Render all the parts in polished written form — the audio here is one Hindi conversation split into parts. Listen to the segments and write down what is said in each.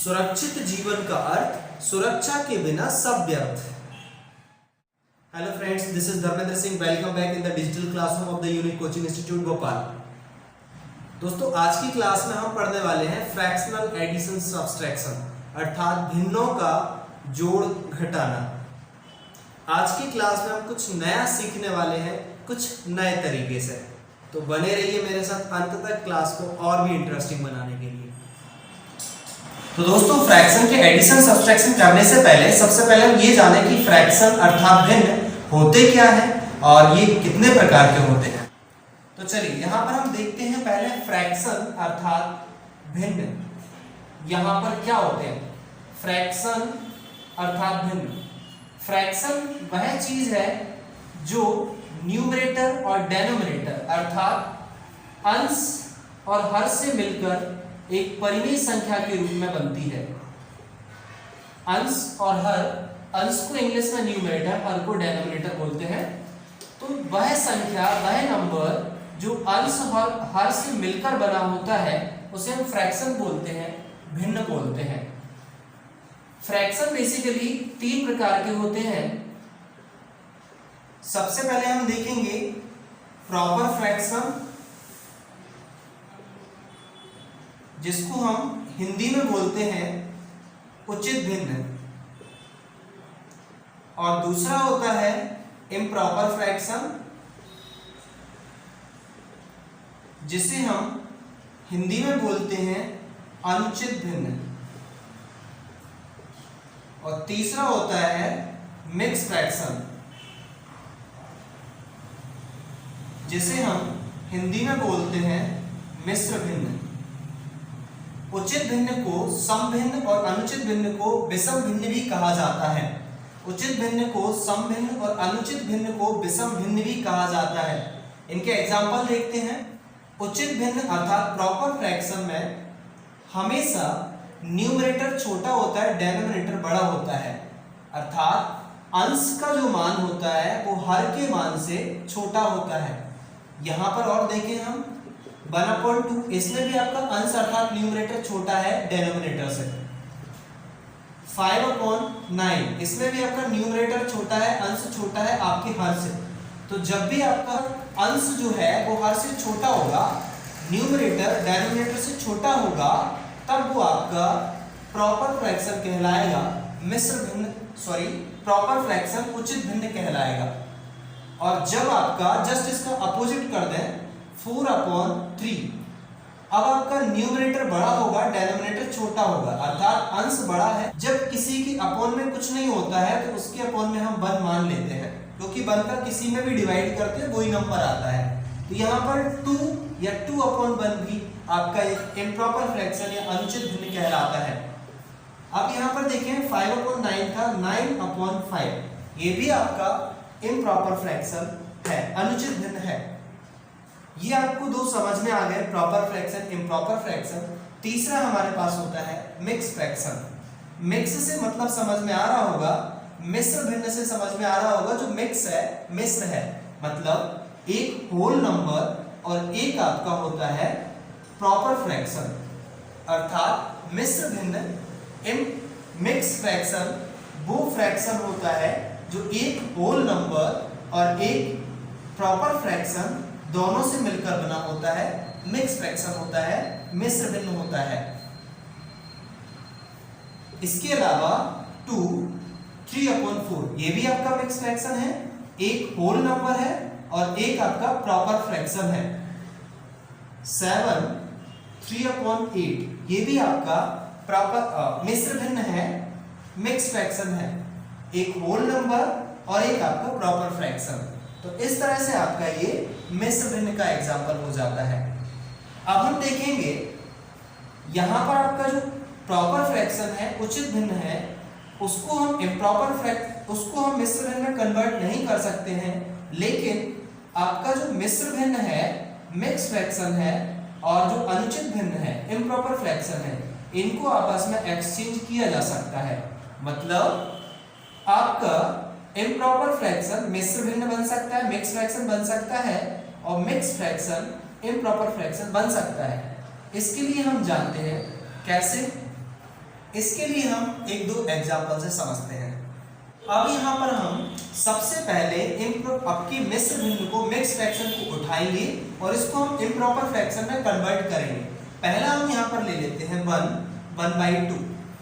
सुरक्षित जीवन का अर्थ सुरक्षा के बिना सब व्यर्थ। Hello friends, this is Dharmendra Singh. Welcome back in the digital classroom of the unique coaching institute Bhopal. दोस्तों, आज की क्लास में हम पढ़ने वाले हैं फ्रैक्शनल एडिशन सब्सट्रैक्शन, अर्थात भिन्नों का जोड़ घटाना। आज की क्लास में हम कुछ नया सीखने वाले हैं, कुछ नए तरीके से। तो बने रहिए मेरे साथ अंत तक क्लास को और भी इंटरेस्टिंग बनाने के लिए। तो दोस्तों, फ्रैक्शन के एडिशन सब्सट्रैक्शन करने से पहले सबसे पहले हम ये जाने कि फ्रैक्शन अर्थात भिन्न होते क्या हैं और ये कितने प्रकार के होते हैं। तो चलिए यहाँ पर हम देखते हैं पहले फ्रैक्शन अर्थात भिन्न। यहाँ पर क्या होते हैं? फ्रैक्शन अर्थात भिन्न। फ्रैक्शन वह चीज है जो न्यूमरेटर और डेनोमिनेटर अर्थात अंश और हर से मिलकर एक परिमेय संख्या के रूप में बनती है। अंश और हर, अंश को इंग्लिश में न्यूमरेटर, हर को डेनोमिनेटर बोलते हैं। तो वह संख्या, वह नंबर जो अंश और हर से मिलकर बना होता है उसे हम फ्रैक्शन बोलते हैं, भिन्न बोलते हैं। फ्रैक्शन बेसिकली तीन प्रकार के होते हैं। सबसे पहले हम देखेंगे प्रॉपर फ्रैक्शन, जिसको हम हिंदी में बोलते हैं उचित भिन्न, और दूसरा होता है इम्प्रॉपर फ्रैक्शन, जिसे हम हिंदी में बोलते हैं अनुचित भिन्न, और तीसरा होता है मिक्स फ्रैक्शन, जिसे हम हिंदी में बोलते हैं मिश्र भिन्न। उचित भिन्न को सम भिन्न और अनुचित भिन्न को विषम भिन्न भी कहा जाता है। उचित भिन्न को सम भिन्न और अनुचित भिन्न को विषम भिन्न भी कहा जाता है। इनके एग्जाम्पल देखते हैं। उचित भिन्न अर्थात प्रॉपर फ्रैक्शन में हमेशा न्यूमरेटर छोटा होता है, डेनोमिनेटर बड़ा होता है, अर्थात अंश का जो मान होता है वो हर के मान से छोटा होता है। यहाँ पर और देखें हम 1/2, इसमें भी आपका अंश अर्थात न्यूमरेटर छोटा है डेनोमिनेटर से। 5/9, इसमें भी आपका न्यूमरेटर छोटा है, अंश छोटा है आपके हर से। तो जब भी आपका अंश जो है वो हर से छोटा होगा, न्यूमरेटर डेनोमिनेटर से छोटा होगा, तब वो आपका प्रॉपर फ्रैक्शन कहलाएगा। मिश्र भिन्न, प्रॉपर फ्रैक्शन उचित भिन्न कहलाएगा। और जब आपका जस्ट इसका अपोजिट कर दें 4/3, अब आपका न्यूमरेटर बड़ा होगा, डेनोमिनेटर छोटा होगा, अर्थात अंश बड़ा है। जब किसी की अपॉन में कुछ नहीं होता है तो उसके अपॉन में हम 1 मान लेते हैं, क्योंकि 1 का किसी में भी डिवाइड करते हैं वही नंबर आता है। तो यहाँ पर 2 या 2/1 भी आपका एक इम्प्रॉपर फ्रैक्शन या अनुचित भिन्न कहलाता है। अब यहाँ पर देखें 5/9 था, 9/5, ये भी आपका इम्प्रॉपर फ्रैक्शन है, अनुचित भिन्न है। ये आपको दो समझ में आ गए, प्रॉपर फ्रैक्शन, इम्प्रॉपर फ्रैक्शन। तीसरा हमारे पास होता है मिक्स फ्रैक्शन। मिक्स से मतलब समझ में आ रहा होगा, मिश्र भिन्न से समझ में आ रहा होगा। जो मिक्स है, मिश्र है, मतलब एक होल नंबर और एक आपका होता है प्रॉपर फ्रैक्शन, अर्थात मिश्र भिन्न। मिक्स फ्रैक्शन वो फ्रैक्शन होता है जो एक होल नंबर और एक प्रॉपर फ्रैक्शन दोनों से मिलकर बना होता है। मिक्स फ्रैक्शन होता है, मिश्र भिन्न होता है। इसके अलावा 2, 3/4, ये भी आपका मिक्स फ्रैक्शन है। एक होल नंबर है और एक आपका प्रॉपर फ्रैक्शन है। 7, 3/8, ये भी आपका प्रॉपर मिश्र भिन्न है, मिक्स फ्रैक्शन है। एक होल नंबर और एक आपका प्रॉपर फ्रैक्शन। तो इस तरह से आपका ये मिश्र भिन्न का एग्जाम्पल हो जाता है। अब हम देखेंगे यहां पर आपका जो प्रॉपर फ्रैक्शन है, उचित भिन्न है, उसको हम उसको हम मिश्र भिन्न में कन्वर्ट नहीं कर सकते हैं। लेकिन आपका जो मिश्र भिन्न है, मिक्स फ्रैक्शन है, और जो अनुचित भिन्न है, इम्प्रॉपर फ्रैक्शन है, इनको आपस में एक्सचेंज किया जा सकता है। मतलब आपका इम्प्रॉपर फ्रैक्शन मिश्र भिन्न बन सकता है, मिक्स फ्रैक्शन बन सकता है, और मिक्स फ्रैक्शन इम्प्रॉपर फ्रैक्शन बन सकता है। इसके लिए हम जानते हैं कैसे। इसके लिए हम एक दो एग्जाम्पल से समझते हैं। अब यहाँ पर हम सबसे पहले आपकी मिश्र भिन्न को मिक्स फ्रैक्शन को उठाएंगे और इसको हम इम्प्रॉपर फ्रैक्शन में कन्वर्ट करेंगे। पहला हम यहाँ पर ले लेते हैं 1/2।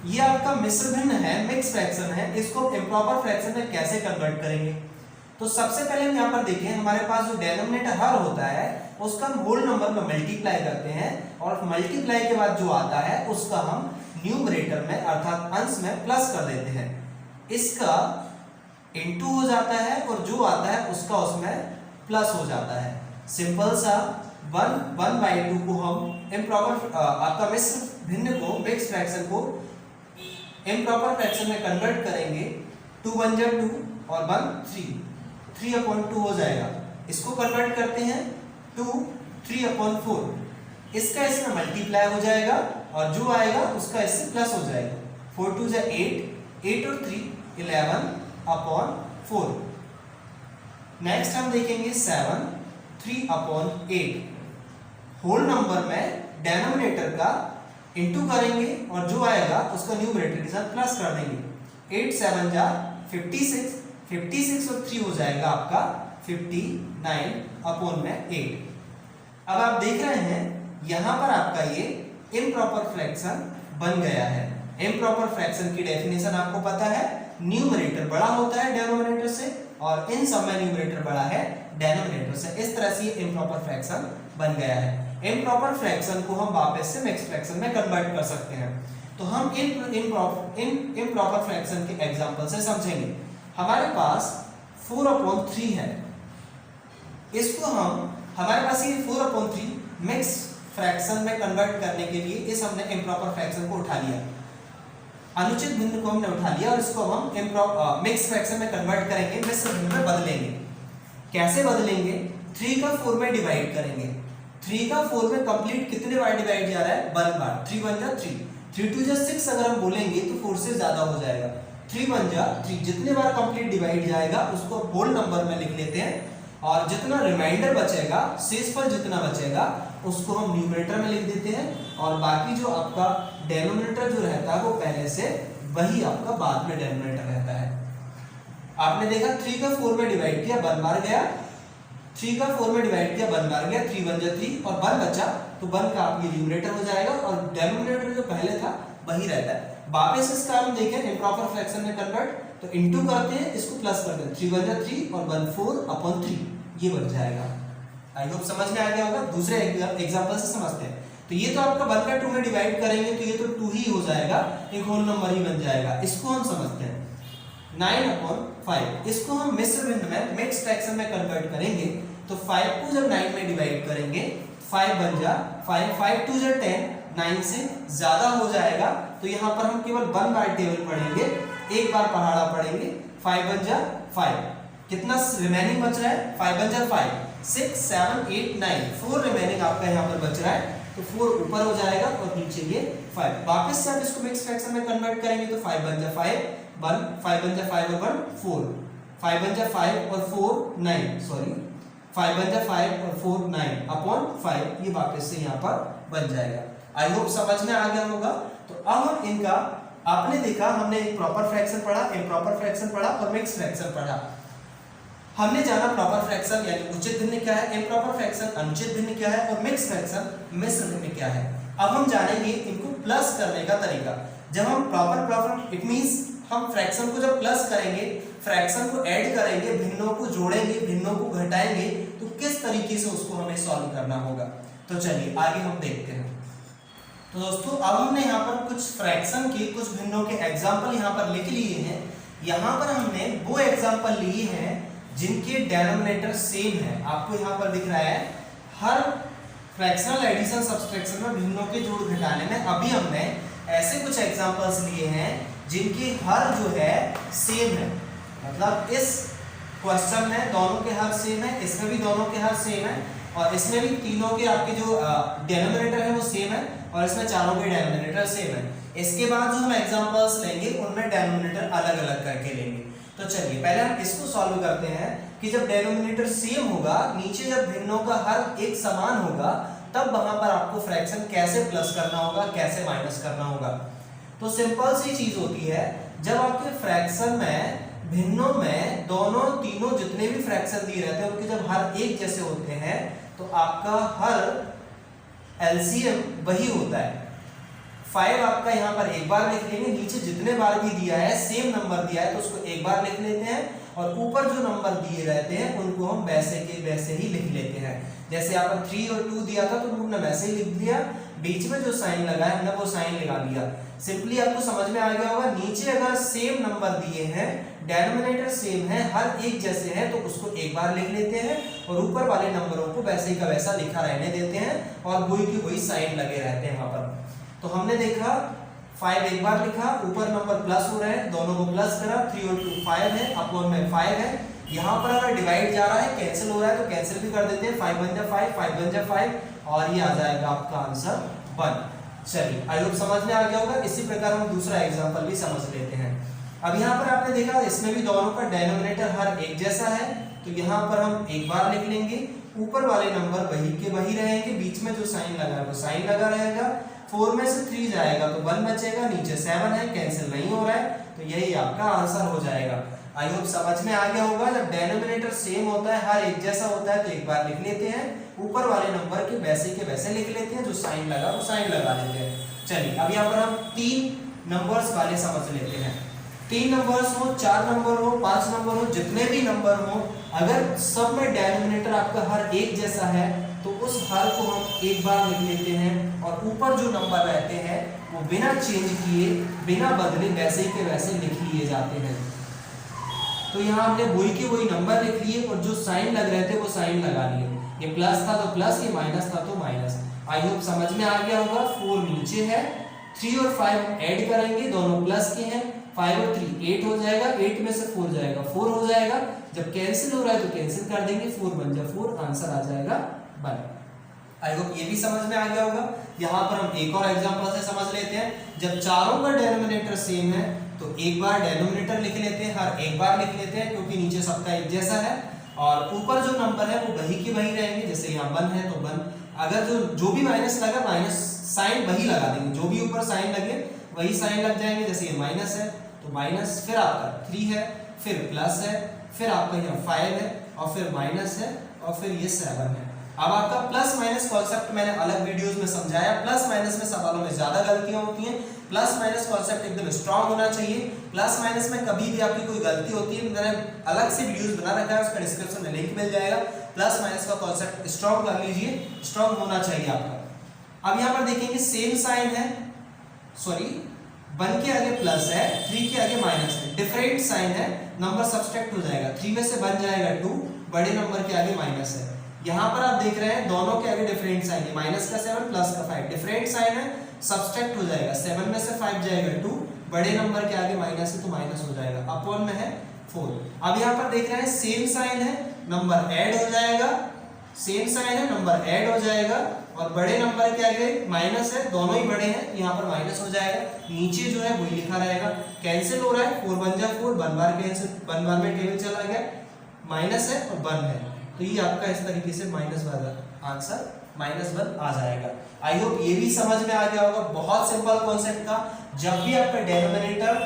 ये आपका मिश्र भिन्न है, मिक्स फ्रैक्शन है, इसको इम्प्रॉपर फ्रैक्शन में कैसे कन्वर्ट करेंगे। तो सबसे पहले हम यहाँ पर देखें, हमारे पास जो डिनोमिनेटर हर होता है उसका हम होल नंबर में मल्टीप्लाई करते हैं और मल्टीप्लाई के बाद जो आता है उसका हम न्यूमरेटर में अर्थात अंश में प्लस कर देते हैं। इसका इनटू हो जाता है और जो आता है उसका उसमें प्लस हो जाता है। सिंपल सा 1/2 को हम इम्प्रॉपर आपका मिश्र भिन्न को मिक्स फ्रैक्शन को इम्प्रॉपर फ्रैक्शन में कन्वर्ट करेंगे। 2 1 जा 2 और 1 3, 3/2 हो जाएगा। इसको कन्वर्ट करते हैं 2 3/4, इसका इसमें मल्टीप्लाई हो जाएगा और जो आएगा उसका इससे प्लस हो जाएगा। 4 2 जा 8, 8 और 3 11/4। नेक्स्ट हम देखेंगे 7 3/8। होल नंबर में डिनोमिनेटर का इनटू करेंगे और जो आएगा उसका न्यूमरेटर के साथ प्लस कर देंगे। 8 7 जा 56, 56 और 3 हो जाएगा आपका 59/8। अब आप देख रहे हैं यहां पर आपका ये इम्प्रॉपर फ्रैक्शन बन गया है। इम्प्रॉपर फ्रैक्शन की डेफिनेशन आपको पता है, न्यूमरेटर बड़ा होता है डिनोमिनेटर से और इन सब में न्यूमरेटर बड़ा है डिनोमिनेटर से। इस तरह से ये इम्प्रॉपर फ्रैक्शन बन गया है। इम्प्रॉपर फ्रैक्शन को हम वापस से मिक्स फ्रैक्शन में कन्वर्ट कर सकते हैं। तो हम इम्प्रॉपर फ्रैक्शन के एग्जांपल से समझेंगे। हमारे पास 4/3 है, इसको हमारे पास ये 4/3 मिक्स फ्रैक्शन में कन्वर्ट करने के लिए इस हमने इम्प्रॉपर फ्रैक्शन को उठा लिया, अनुचित भिन्न को हमने उठा लिया और इसको हम मिक्स फ्रैक्शन में कन्वर्ट करेंगे, मिश्र भिन्न में बदलेंगे। कैसे बदलेंगे? 3 का 4 में डिवाइड करेंगे। 3 का 4 में कंप्लीट कितने बार डिवाइड जा रहा है? 1 बार। 3 1 जा 3, 3 2 जा 6 अगर हम बोलेंगे तो 4 से ज्यादा हो जाएगा। 3 1 जा 3, जितने बार कंप्लीट डिवाइड जाएगा उसको होल नंबर में लिख लेते हैं और जितना रिमाइंडर बचेगा, शेषफल जितना बचेगा उसको हम न्यूमरेटर में लिख देते हैं और बाकी जो आपका डिनोमिनेटर जो रहता है वो पहले से वही आपका बाद में डिनोमिनेटर रहता है। आपने देखा 3 का 4 में डिवाइड किया 1 बार गया, 3 का 4 में डिवाइड किया 1 बार गया, 3 1 जा 3 और 1 बचा तो 1 का आपकी न्यूमरेटर हो जाएगा और डिनोमिनेटर जो पहले था वही रहता है। वापस इसका हम देखें इम्प्रॉपर फ्रैक्शन में कन्वर्ट तो इनटू करते हैं, इसको प्लस करते हैं। 3 1 जा 3 और 1 4/3 ये बन जाएगा। आई होप समझ में आ गया होगा। दूसरे एग्जांपल से समझते हैं। तो ये तो आपका 1 का 2 में डिवाइड करेंगे तो ये तो 2 ही हो जाएगा, एक होल नंबर ही बन जाएगा। इसको हम समझते हैं 9/5। इसको हम मिश्र भिन्न में मिक्स फ्रैक्शन में कन्वर्ट करेंगे तो 5 को जब 9 में डिवाइड करेंगे 5 बन जा 5, 5 2 जा 10, 9 से ज्यादा हो जाएगा तो यहाँ पर हम केवल 1 बार टेबल पढ़ेंगे, एक बार पहाड़ा पढ़ेंगे। 5 बन जा 5, कितना रिमेनिंग बच रहा है? 5 बन जा 5, 6 7 8 9, 4 रिमेनिंग आपका यहाँ पर बच रहा है तो 4 ऊपर हो जाएगा और नीचे ये 5। वापस से आप इसको मिक्स फ्रैक्शन में कन्वर्ट करेंगे तो 5 बन जा 5 1, 5 बन जा 5 और 1 4, 5 बन जा 5 और 4 9, सॉरी 5 बन जा 5 और 4 9/5 ये वापस से यहाँ पर बन जाएगा। आई होप समझ में आ गया होगा। तो अब हम इनका आपने देखा हमने एक प्रॉपर फ्रैक्शन पढ़ा, इम्प्रॉपर फ्रैक्शन पढ़ा और मिक्स फ्रैक्शन पढ़ा। हमने जाना प्रॉपर फ्रैक्शन यानी उचित भिन्न क्या है, इम्प्रॉपर फ्रैक्शन अनुचित भिन्न क्या है और मिक्स फ्रैक्शन मिश्र भिन्न क्या है। अब हम जानेंगे इनको प्लस करने का तरीका। जब हम प्रॉपर इट मींस हम फ्रैक्शन को जब प्लस करेंगे, फ्रैक्शन को ऐड करेंगे, भिन्नों को जोड़ेंगे, भिन्नों को घटाएंगे तो किस तरीके से उसको हमें सॉल्व करना होगा। तो चलिए आगे हम देखते हैं। तो दोस्तों अब हमने यहाँ पर कुछ फ्रैक्शन के कुछ भिन्नों के एग्जाम्पल यहाँ पर लिख लिए हैं। यहाँ पर हमने वो एग्जाम्पल लिए हैं जिनके डिनोमिनेटर सेम है। आपको यहाँ पर दिख रहा है हर फ्रैक्शनल एडिशन सब्सट्रैक्शन में भिन्नों के जोड़ घटाने में अभी हमने ऐसे कुछ एग्जांपल्स लिए हैं जिनके हर जो है सेम है। मतलब इस क्वेश्चन में दोनों के हर सेम है, इसमें भी दोनों के हर सेम है और इसमें भी तीनों के आपके जो डिनोमिनेटर है वो सेम है और इसमें चारों के डिनोमिनेटर सेम है। इसके बाद जो हम एग्जांपल्स लेंगे उनमें डिनोमिनेटर अलग अलग करके लेंगे। तो चलिए पहले हम इसको सॉल्व करते हैं कि जब डिनोमिनेटर सेम होगा, नीचे जब भिन्नों का हर एक समान होगा, तब वहां पर आपको फ्रैक्शन कैसे प्लस करना होगा, कैसे माइनस करना होगा। तो सिंपल सी चीज होती है, जब आपके फ्रैक्शन में भिन्नों में दोनों तीनों जितने भी फ्रैक्शन दिए रहते हैं उनके जब हर एक जैसे होते हैं तो आपका हर एलसीएम वही होता है। 5 आपका यहाँ पर एक बार लिख लेंगे, नीचे जितने बार भी दिया है सेम नंबर दिया है तो उसको एक बार लिख लेते हैं, और ऊपर जो नंबर दिए रहते हैं उनको हम वैसे के वैसे ही लिख लेते हैं। जैसे यहाँ पर 3 और 2 दिया था तो हमने वैसे ही लिख दिया, बीच में जो साइन लगा है हमने वो साइन लगा दिया। सिंपली आपको समझ में आ गया होगा। नीचे अगर सेम नंबर दिए हैं, डिनोमिनेटर सेम है, हर एक जैसे हैं, तो उसको एक बार लिख लेते हैं और ऊपर वाले नंबरों को वैसे ही का वैसा लिखा रहने देते हैं और वही की वही साइन लगे रहते हैं वहां पर। तो हमने देखा 5 एक बार लिखा, ऊपर नंबर प्लस हो रहा है, दोनों को प्लस करा, 3 और 2 5 है, अपॉन में 5 है। यहाँ पर अगर डिवाइड जा रहा है, कैंसिल हो रहा है तो कैंसिल भी कर देते हैं, 5 बन जा 5, 5 बन जा 5, और ये आ जाएगा आपका आंसर 1। चलिए आई होप समझ में आ गया होगा। इसी प्रकार हम दूसरा एग्जांपल भी समझ लेते हैं। अब यहाँ पर आपने देखा इसमें भी दोनों का डिनोमिनेटर हर एक जैसा है, तो यहाँ पर हम एक बार लिख लेंगे, ऊपर वाले नंबर वही के वही रहेंगे, बीच में जो साइन लगा है वो साइन लगा रहेगा। 4 में से 3 जाएगा तो 1 बचेगा, नीचे 7 है, कैंसिल नहीं हो रहा है, तो यही आपका आंसर हो जाएगा। आई होप समझ में आ गया होगा। जब डिनोमिनेटर सेम होता है, हर एक जैसा होता है, तो एक बार लिख लेते हैं, ऊपर वाले नंबर के वैसे लिख लेते हैं, जो साइन लगा वो साइन लगा लेते हैं। चलिए अब यहाँ पर हम 3 नंबर्स वाले समझ लेते हैं। 3 नंबर्स हो, 4 नंबर हो, 5 नंबर हो, जितने भी नंबर हो, अगर सब में डिनोमिनेटर आपका हर एक जैसा है तो उस हर को हम एक बार लिख लेते हैं, और ऊपर जो नंबर रहते हैं वो बिना चेंज किए, बिना बदले वैसे के वैसे लिख लिए जाते हैं। तो यहाँ हमने वही के वही नंबर लिख लिए और जो साइन लग रहे थे वो साइन लगा लिए। ये प्लस था तो प्लस, ये माइनस था तो माइनस। आई होप समझ में आ गया होगा। 4 नीचे है, 3 और 5 ऐड करेंगे, दोनों प्लस के हैं, 5 और 3 8 हो जाएगा, 8 में से 4 जाएगा 4 हो जाएगा। जब कैंसिल हो रहा है तो कैंसिल कर देंगे, 4 बन जा 4, आंसर आ जाएगा 1। आई होप ये भी समझ में आ गया होगा। यहाँ पर हम एक और एग्जांपल से समझ लेते हैं। जब चारों का डिनोमिनेटर सेम है तो एक बार डिनोमिनेटर लिख लेते हैं, हर एक बार लिख लेते हैं, क्योंकि नीचे सबका एक जैसा है, और ऊपर जो नंबर है वो वही के वही रहेंगे। जैसे यहाँ 1 है तो 1, अगर जो भी माइनस लगा माइनस साइन वही लगा देंगे, जो भी ऊपर साइन लगे वही साइन लग जाएंगे। जैसे ये माइनस है तो माइनस, फिर आपका 3 है, फिर प्लस है, फिर आपका यहाँ 5 है, और फिर माइनस है, और फिर ये 7 है। अब आपका प्लस माइनस कॉन्सेप्ट मैंने अलग वीडियोस में समझाया। प्लस माइनस में सवालों में ज्यादा गलतियां होती हैं। प्लस माइनस कॉन्सेप्ट एकदम स्ट्रांग होना चाहिए। प्लस माइनस में कभी भी आपकी कोई गलती होती है, मैंने अलग से वीडियोस बना रखा है, उसका डिस्क्रिप्शन में लिंक मिल जाएगा। प्लस माइनस का कॉन्सेप्ट स्ट्रांग कर लीजिए, स्ट्रांग होना चाहिए आपका। अब यहाँ पर देखेंगे सेम साइन है, सॉरी 1 के आगे प्लस है, 3 के आगे माइनस है, डिफरेंट साइन है, नंबर सब्सट्रैक्ट हो जाएगा, 3 में से बन जाएगा 2, बड़े नंबर के आगे माइनस है। यहाँ पर आप देख रहे हैं दोनों के आगे डिफरेंट साइन है, माइनस का 7 प्लस का 5, डिफरेंट साइन है, सब्सट्रैक्ट हो जाएगा, 7 में से 5 जाएगा 2, बड़े नंबर के आगे माइनस है तो माइनस हो जाएगा, अपॉन में है 4। अब यहाँ पर देख रहे हैं सेम साइन है, नंबर ऐड हो जाएगा, सेम साइन है, नंबर ऐड हो जाएगा, और बड़े नंबर के आगे माइनस है, दोनों ही बड़े हैं, यहाँ पर माइनस हो जाएगा, नीचे जो है वही लिखा रहेगा। कैंसिल हो रहा है, 4 बन जा 4, 1 बार कैंसिल, 1 बार में टेबल चला गया, माइनस है और 1 है, तो ये आपका इस तरीके से -1 आंसर -1 आ जाएगा। आई होप ये भी समझ में आ गया होगा। बहुत सिंपल कॉन्सेप्ट था। जब भी आपका डिनोमिनेटर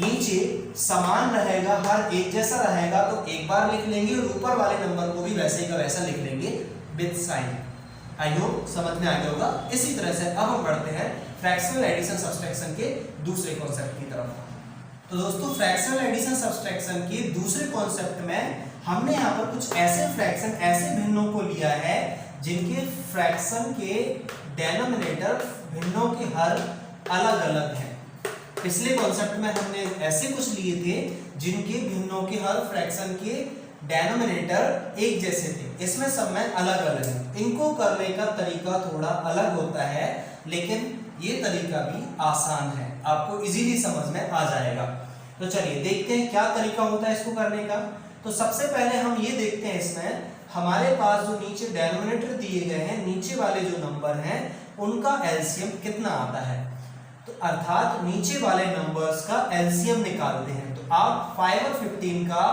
नीचे समान रहेगा, हर एक जैसा रहेगा, तो एक बार लिख लेंगे और ऊपर वाले नंबर को भी वैसे का वैसा लिख लेंगे विद साइन। आई होप समझ में आ गया होगा। इसी तरह से अब हम बढ़ते हैं फ्रैक्शनल एडिशन सब्सट्रैक्शन के दूसरे कॉन्सेप्ट की तरफ। तो दोस्तों फ्रैक्शनल एडिशन सब्सट्रैक्शन के दूसरे कॉन्सेप्ट में हमने यहाँ पर कुछ ऐसे फ्रैक्शन, ऐसे भिन्नों को लिया है जिनके फ्रैक्शन के डिनोमिनेटर भिन्नों के हर अलग अलग हैं। पिछले कॉन्सेप्ट में हमने ऐसे कुछ लिए थे जिनके भिन्नों के हर फ्रैक्शन के डिनोमिनेटर एक जैसे थे, इसमें सब में अलग अलग है। इनको करने का तरीका थोड़ा अलग होता है, लेकिन ये तरीका भी आसान है, आपको इजीली समझ में आ जाएगा। तो चलिए देखते हैं क्या तरीका होता है इसको करने का। तो सबसे पहले हम ये देखते हैं, इसमें हमारे पास जो नीचे डिनोमिनेटर दिए गए हैं, नीचे वाले जो नंबर हैं उनका एलसीएम कितना आता है। तो अर्थात नीचे वाले नंबर्स का एलसीएम निकालते हैं। तो आप 5 और 15 का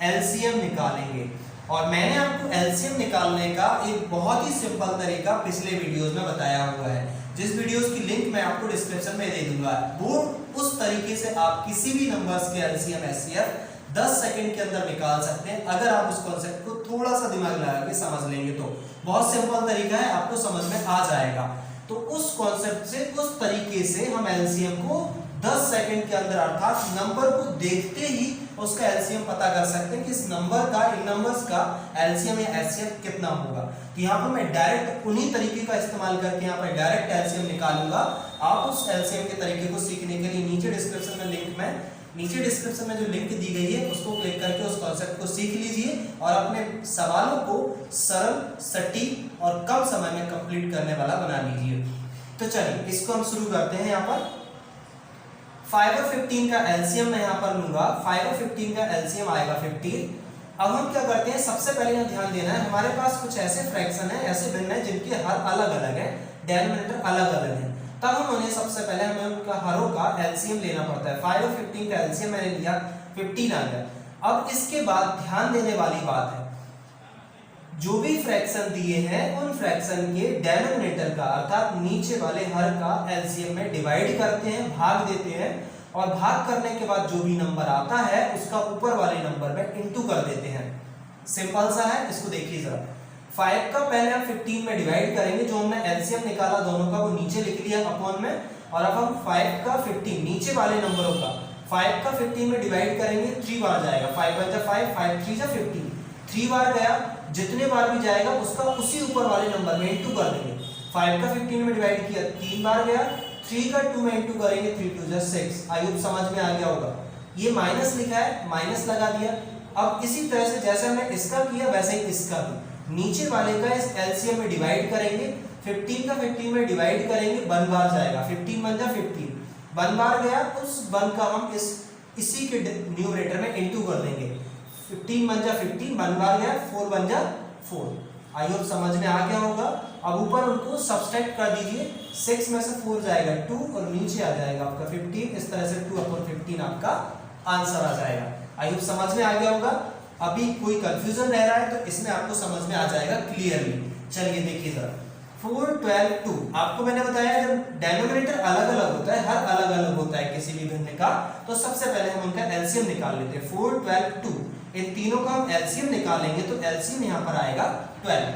एलसीएम निकालेंगे, और मैंने आपको एलसीएम निकालने का एक बहुत ही सिंपल तरीका पिछले वीडियोस में बताया हुआ है, जिस वीडियोस की लिंक मैं आपको डिस्क्रिप्शन में दे दूंगा। वो उस तरीके से आप किसी भी नंबर्स के एलसीएम एचसीएफ 10 सेकंड के अंदर निकाल सकते हैं, अगर आप उस कॉन्सेप्ट को थोड़ा सा दिमाग लगा के समझ लेंगे तो। बहुत सिंपल तरीका है, आपको समझ में आ जाएगा। तो उस कॉन्सेप्ट से, उस तरीके से हम एलसीएम को 10 सेकंड के अंदर, अर्थात नंबर को देखते ही उसका एलसीएम पता कर सकते हैं कि इस नंबर का, इन नंबर्स का एलसीएम या एचसीएफ कितना होगा। तो यहाँ पर मैं डायरेक्ट उन्हीं तरीके का इस्तेमाल करके यहाँ पर डायरेक्ट एलसीएम निकालूंगा। आप उस एलसीएम के तरीके को सीखने के लिए नीचे डिस्क्रिप्शन में जो लिंक दी गई है उसको क्लिक करके उस कॉन्सेप्ट को सीख लीजिए और अपने सवालों को सरल, सटीक और कम समय में कंप्लीट करने वाला बना लीजिए। तो चलिए इसको हम शुरू करते हैं। यहाँ पर 5 और 15 का एलसीएम मैं यहाँ पर लूंगा। 5 और 15 का एलसीएम आएगा 15। अब हम क्या करते हैं, सबसे पहले यहाँ ध्यान देना है, हमारे पास कुछ ऐसे फ्रैक्शन है, ऐसे भिन्न है जिनके हर अलग अलग है, डिनोमिनेटर अलग अलग है। तब हम उन्हें सबसे पहले हमें उनका हरों का एलसीएम लेना पड़ता है। 5 और 15 का एलसीएम मैंने लिया, 15 आ गया। अब इसके बाद ध्यान देने वाली बात है, जो भी फ्रैक्शन दिए हैं उन फ्रैक्शन के डिनोमिनेटर का, अर्थात नीचे वाले हर का एलसीएम में डिवाइड करते हैं, भाग देते हैं, और भाग करने के बाद जो भी नंबर आता है उसका ऊपर वाले नंबर में इंटू कर देते हैं। सिंपल सा है, इसको देखिए जरा। 5 का पहले हम 15 में डिवाइड करेंगे, जो हमने एलसीएम निकाला दोनों का वो नीचे लिख लिया अपॉन में, और अब हम 5 का 15 नीचे वाले नंबरों का 5 का 15 में डिवाइड करेंगे, 3 बार जाएगा। 5 1 जा 5, 5 3 जा 15, 3 बार गया। जितने बार भी जाएगा उसका उसी ऊपर वाले नंबर में इंटू कर देंगे। 5 का 15 में डिवाइड किया, 3 बार गया। 3 का 2 में इंटू करेंगे, 3 2 जा 6। आई होप समझ में आ गया होगा। ये माइनस लिखा है, माइनस लगा दिया। अब इसी तरह से जैसे हमने इसका किया वैसे ही इसका भी नीचे वाले का इस एलसीएम में डिवाइड करेंगे। 15 का 15 में डिवाइड करेंगे, 1 बार जाएगा। 15 1 जा 15, 1 बार गया, उस 1 का हम इसी के न्यूमरेटर में इंटू कर देंगे। 15 1 जा 15, 1 बार गया, 4 1 जा 4। आई होप समझ में आ गया होगा। अब ऊपर उनको सब्सट्रैक्ट कर दीजिए। 6 में से 4 जाएगा 2 और नीचे आ जाएगा आपका 15। इस तरह से 2/15 आपका आंसर आ जाएगा। आई होप समझ में आ गया होगा। अभी कोई कंफ्यूजन रह रहा है तो इसमें आपको समझ में आ जाएगा क्लियरली। चलिए देखिए जरा, 4 12 2। आपको मैंने बताया जब डिनोमिनेटर अलग अलग होता है, हर अलग अलग होता है किसी भी भिन्न का, तो सबसे पहले हम उनका एलसीएम निकाल लेते हैं। 4 12 2, इन तीनों का हम एलसीएम निकालेंगे तो एलसीएम यहाँ पर आएगा 12।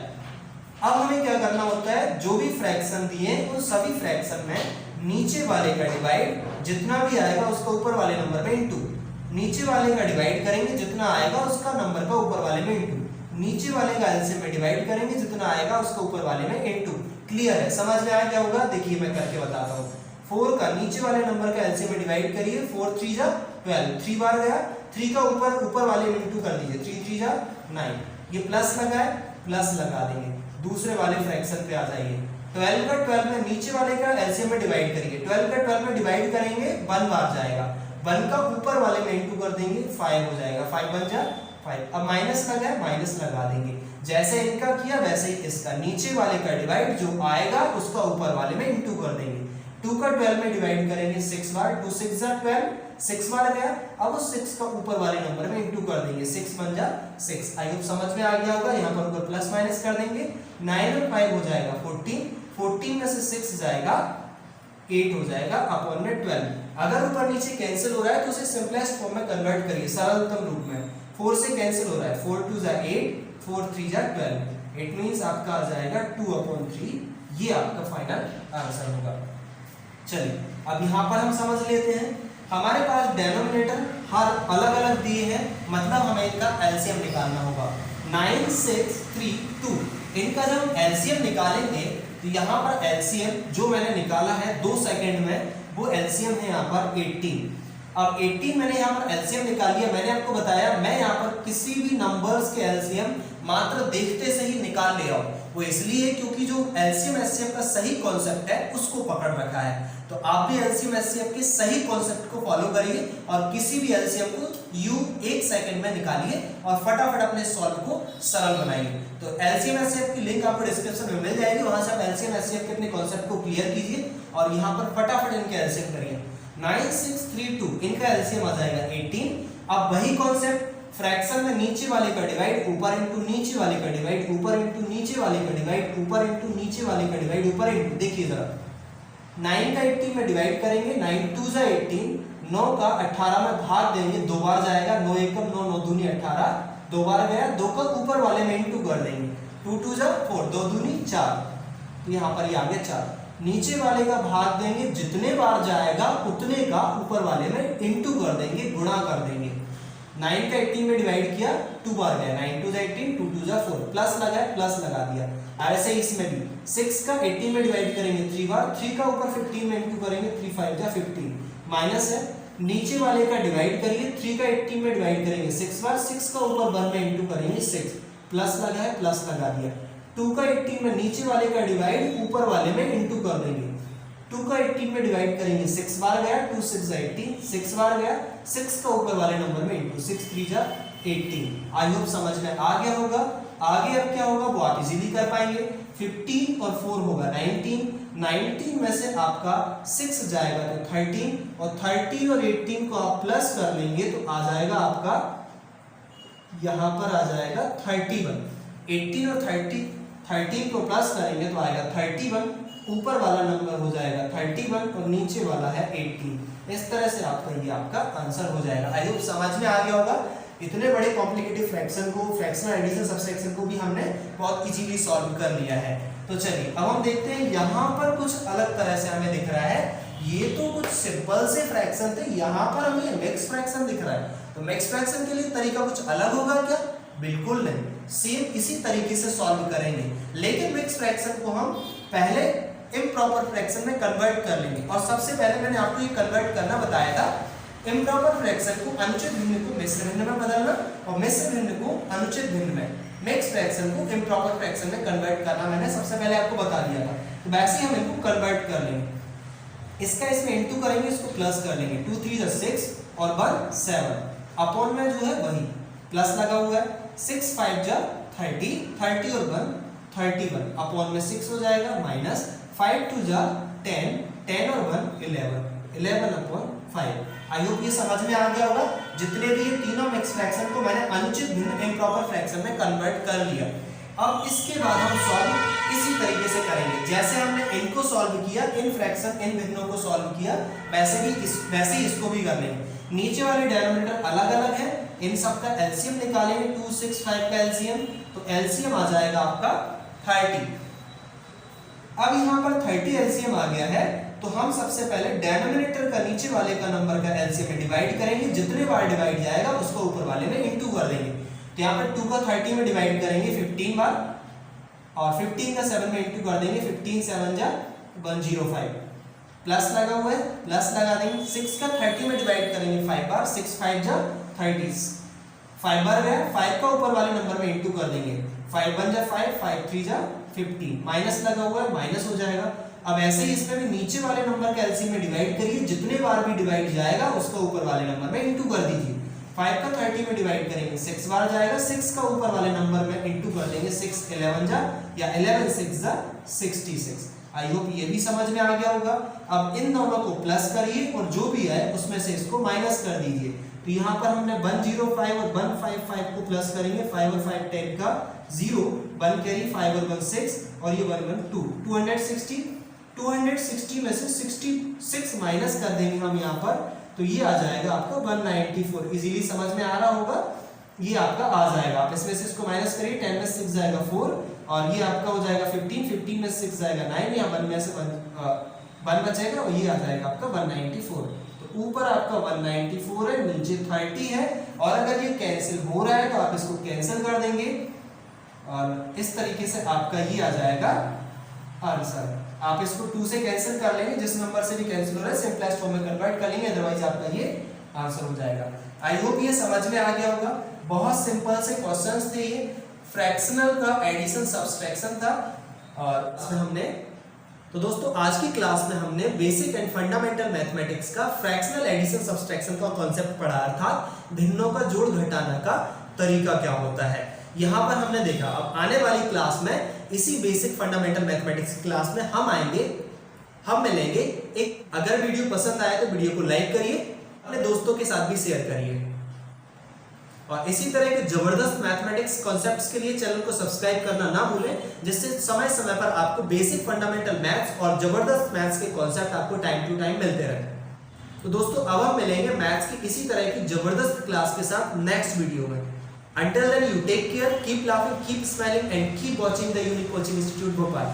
अब हमें क्या करना होता है, जो भी फ्रैक्शन दिए उन सभी फ्रैक्शन में नीचे वाले का डिवाइड, जितना भी आएगा उसका ऊपर वाले नंबर में इंटू। नीचे वाले का डिवाइड करेंगे, जितना आएगा उसका नंबर का ऊपर वाले में इंटू। नीचे वाले का एलसीएम में डिवाइड करेंगे, जितना आएगा उसका ऊपर वाले में इंटू। क्लियर है, समझ में आ गया होगा। देखिए मैं करके बताता हूँ। 4 का नीचे वाले नंबर का एलसीएम में डिवाइड करिए। 4 3 जा 12, 3 बार गया। 3 का ऊपर वाले में इंटू कर दीजिए। 3 3 जा 9। ये प्लस लगा है, प्लस लगा देंगे। दूसरे वाले फ्रैक्शन पे आ जाइए। 12 का 12 में नीचे वाले का एलसीएम में डिवाइड करिए। 12 का 12 में डिवाइड करेंगे, 1 बार जाएगा। 1 का ऊपर वाले में इंटू कर देंगे, 5 हो जाएगा। 5 1 जा 5। अब माइनस लगा है, माइनस लगा देंगे। जैसे इनका किया वैसे ही इसका, नीचे वाले का डिवाइड जो आएगा उसका ऊपर वाले में इंटू कर देंगे। 2 का 12 में डिवाइड करेंगे 6 बार। 2 6 जा 12, 6 बार गया। अब उस 6 का ऊपर वाले नंबर में इंटू कर देंगे। 6 1 जा 6। आई होप समझ में आ गया होगा। यहाँ पर ऊपर प्लस माइनस कर देंगे। 9 और 5 हो जाएगा 14। 14 में से 6 जाएगा, 8 हो जाएगा अपॉन में 12। अगर ऊपर नीचे कैंसिल हो रहा है तो उसे सिंपलेस्ट फॉर्म में कन्वर्ट करिए, सरलतम रूप में। 4 से कैंसिल हो रहा है, 4 2 जा 8, 4 3 जा 12। इट मींस आपका आ जाएगा 2/3। ये आपका फाइनल आंसर होगा। चलिए अब यहाँ पर हम समझ लेते हैं, हमारे पास डिनोमिनेटर हर अलग अलग दिए हैं, मतलब हमें इनका एलसीएम निकालना होगा। 9 6 3 2। इनका जब हम एलसीएम निकालेंगे तो यहाँ पर एलसीएम जो मैंने निकाला है 2 सेकंड में, वो एलसीएम है यहाँ पर 18। अब 18 मैंने यहाँ पर एलसीएम निकाल लिया। मैंने आपको बताया मैं यहाँ पर किसी भी नंबर्स के एलसीएम मात्र देखते से ही निकाल ले रहा हूँ। वो इसलिए क्योंकि जो एलसीएम एचसीएफ का सही कॉन्सेप्ट है उसको पकड़ रखा है। तो आप भी एलसीएम एचसीएफ के सही कॉन्सेप्ट को फॉलो करिए और किसी भी एलसीएम को यू 1 सेकंड में निकालिए और फटाफट अपने सॉल्व को सरल बनाइए। तो एलसीएम एचसीएफ की लिंक आपको डिस्क्रिप्शन में मिल जाएगी, वहां से आप एलसीएम एचसीएफ के अपने कॉन्सेप्ट को क्लियर कीजिए और यहाँ पर फटाफट इनके एलसीएम करिए। 9 6 3 2 इनका एलसीएम आ जाएगा 18। अब वही कॉन्सेप्ट फ्रैक्शन में नीचे वाले का डिवाइड, ऊपर इंटू नीचे वाले का डिवाइड, ऊपर इंटू नीचे वाले का डिवाइड, ऊपर इंटू नीचे वाले का डिवाइड, ऊपर इंटू, देखिए जरा 9 का 18 में डिवाइड करेंगे, 9 2 जा 18, 9 का 18 में भाग देंगे, 2 बार जाएगा, 9 एकम 9, 9 दूनी 18, 2 बार गया, 2 का ऊपर वाले में इंटू कर देंगे, 2 2 जा 4, 2 दूनी 4, तो यहाँ पर ये आ गया 4। नीचे वाले का भाग देंगे, जितने बार जाएगा उतने का ऊपर वाले में इंटू कर देंगे, गुणा कर देंगे। 9 का 18 में डिवाइड किया, 2 बार गया, 9 2 जा 18, 2 2 जा 4, प्लस लगाए, प्लस लगा दिया। ऐसे इसमें भी 6 का 18 में डिवाइड करेंगे 3 बार, 3 का ऊपर 15 में इंटू करेंगे, 3 5 जा 15, माइनस है, नीचे वाले का डिवाइड करिए, 3 का 18 में डिवाइड करेंगे 6 बार, 6 का ऊपर 1 में इंटू करेंगे 6, प्लस लगाए, प्लस लगा दिया। 2 का 18 में नीचे वाले का डिवाइड ऊपर वाले में इंटू कर देंगे, 2 का 18 में डिवाइड करेंगे, 6 बार गया, 2 6 जा 18, 6 बार गया, 6 का ऊपर वाले नंबर में इंटू, 6 3 जा 18। आई होप समझ में आ गया होगा। आगे अब क्या होगा वो आप इजीली कर पाएंगे। 15 और 4 होगा 19, 19 में से आपका 6 जाएगा तो 13, और 13 और 18 को आप प्लस कर लेंगे तो आ जाएगा आपका, यहां पर आ जाएगा 31। 18 और 13 को प्लस करेंगे तो आएगा 31, ऊपर वाला नंबर हो जाएगा 31 और नीचे वाला है 18। इस तरह से आपका ये आपका आंसर हो जाएगा। आई होप समझ में आ गया होगा। इतने बड़े कॉम्प्लिकेटिव फ्रैक्शन को, फ्रैक्शनल एडिशन सब्सट्रैक्शन को भी हमने बहुत इजीली सॉल्व कर लिया है। तो चलिए अब हम देखते हैं, यहाँ पर कुछ अलग तरह से हमें दिख रहा है। ये तो कुछ सिंपल से फ्रैक्शन थे, यहाँ पर हमें मिक्स फ्रैक्शन दिख रहा है। तो मिक्स फ्रैक्शन के लिए तरीका कुछ अलग होगा क्या? बिल्कुल नहीं, सेम इसी तरीके से सॉल्व करेंगे, लेकिन मिक्स फ्रैक्शन को हम पहले इम्प्रॉपर फ्रैक्शन में कन्वर्ट कर लेंगे। और सबसे पहले मैंने आपको ये कन्वर्ट करना बताया था, इम्प्रॉपर फ्रैक्शन को अनुचित भिन्न को मिश्र भिन्न में बदलना और मिश्र भिन्न को अनुचित भिन्न में, मिक्स फ्रैक्शन को इम्प्रॉपर फ्रैक्शन में कन्वर्ट करना मैंने सबसे पहले आपको बता दिया था। तो वैसे ही हम इनको कन्वर्ट कर लेंगे। इसका इसमें इंटू करेंगे, इसको प्लस कर लेंगे, 2 3 जा 6 और 1 7, अपॉन में जो है वही प्लस लगा हुआ है, 6 5 जा 30, 30 और 1 31, अपॉन में 6 हो जाएगा, माइनस 5 2 जा 10, 10 और 1 11, 11 अपॉन 5। आई होप ये समझ में आ गया होगा। जितने भी ये तीनों मिक्स फ्रैक्शन को मैंने अनुचित भिन्न इम्प्रॉपर फ्रैक्शन में कन्वर्ट कर लिया। अब इसके बाद हम सॉल्व इसी तरीके से करेंगे, जैसे हमने इनको सॉल्व किया, इन फ्रैक्शन इन भिन्नों को सॉल्व किया, वैसे ही इसको भी कर लेंगे। नीचे वाले डिनोमिनेटर अलग अलग है, इन सब का एलसीएम निकालेंगे, 2 6 5 का एलसीएम, तो एलसीएम आ जाएगा आपका 30। अब यहाँ पर 30 एलसीएम आ गया है, तो हम सबसे पहले डिनोमिनेटर का नीचे वाले का नंबर का एलसीएम में डिवाइड करेंगे, जितने बार डिवाइड जाएगा उसको ऊपर वाले में इंटू कर देंगे। तो यहाँ पर 2 का 30 में डिवाइड करेंगे 15 बार, और 15 का 7 में इंटू कर देंगे, 15 7 जा 105, प्लस लगा हुआ है, प्लस लगा देंगे। 6 का 30 में डिवाइड करेंगे 5 बार, 6 5 जा 30, 5 बार गया, 5 का ऊपर वाले नंबर में इंटू कर देंगे, 5 1 जा 5, 5 3 जा 15, माइनस लगा हुआ है, माइनस हो जाएगा। अब ऐसे ही इसमें भी नीचे वाले नंबर का एलसीएम में डिवाइड करिए, जितने बार भी डिवाइड जाएगा उसको ऊपर वाले नंबर में इंटू कर दीजिए। 5 का 30 में डिवाइड करेंगे, 6 बार जाएगा, 6 का ऊपर वाले नंबर में इंटू कर देंगे, 6 11 जा या 11 6 जा 66। आई होप ये भी समझ में आ गया होगा। अब इन दोनों को प्लस करिए और जो भी है उसमें से इसको माइनस कर दीजिए। तो यहाँ पर हमने 105 और 155 को प्लस करेंगे, 5 और 5 10 का 0, 1 कैरी, 5 और 1 6 और ये 1 1 2, 260 में से 66 माइनस कर देंगे हम यहाँ पर, तो ये आ जाएगा आपका 194। इजीली समझ में आ रहा होगा, ये आपका आ जाएगा। आप इसमें से इसको माइनस करिए, 10 में 6 जाएगा 4 और ये आपका हो जाएगा 15, 15 में 6 जाएगा 9, या 1 में से 1 बचेगा और ये आ जाएगा आपका 194। तो ऊपर आपका 194 है, नीचे 30 है, और अगर ये कैंसिल हो रहा है तो आप इसको कैंसिल कर देंगे और इस तरीके से आपका ये आ जाएगा आंसर। आप इसको 2 से कैंसिल कर लेंगे, जिस नंबर से भी कैंसिल हो रहा है सिंपलेस्ट फॉर्म में कन्वर्ट कर लेंगे, अदरवाइज आपका ये आंसर हो जाएगा। आई होप ये समझ में आ गया होगा। बहुत सिंपल से क्वेश्चंस थे ये, फ्रैक्शनल का एडिशन सब्सट्रैक्शन था। और इसमें हमने, तो दोस्तों आज की क्लास में हमने बेसिक एंड फंडामेंटल मैथमेटिक्स का फ्रैक्शनल एडिशन सब्सट्रैक्शन का कॉन्सेप्ट पढ़ा, अर्थात भिन्नों का जोड़ घटाना का तरीका क्या होता है, यहाँ पर हमने देखा। अब आने वाली क्लास में इसी बेसिक फंडामेंटल मैथमेटिक्स की क्लास में हम आएंगे, हम मिलेंगे एक। अगर वीडियो पसंद आए तो वीडियो को लाइक करिए, अपने दोस्तों के साथ भी शेयर करिए। और इसी तरह के जबरदस्त मैथमेटिक्स कॉन्सेप्ट्स के लिए चैनल को सब्सक्राइब करना ना भूलें, जिससे समय समय पर आपको बेसिक फंडामेंटल मैथ्स और जबरदस्त मैथ्स के कॉन्सेप्ट आपको टाइम टू टाइम मिलते रहें। तो दोस्तों अब हम मिलेंगे मैथ्स की इसी तरह की जबरदस्त क्लास के साथ नेक्स्ट वीडियो में। Until then, you take care, keep laughing, keep smiling and keep watching the Unique Coaching Institute Bhopal.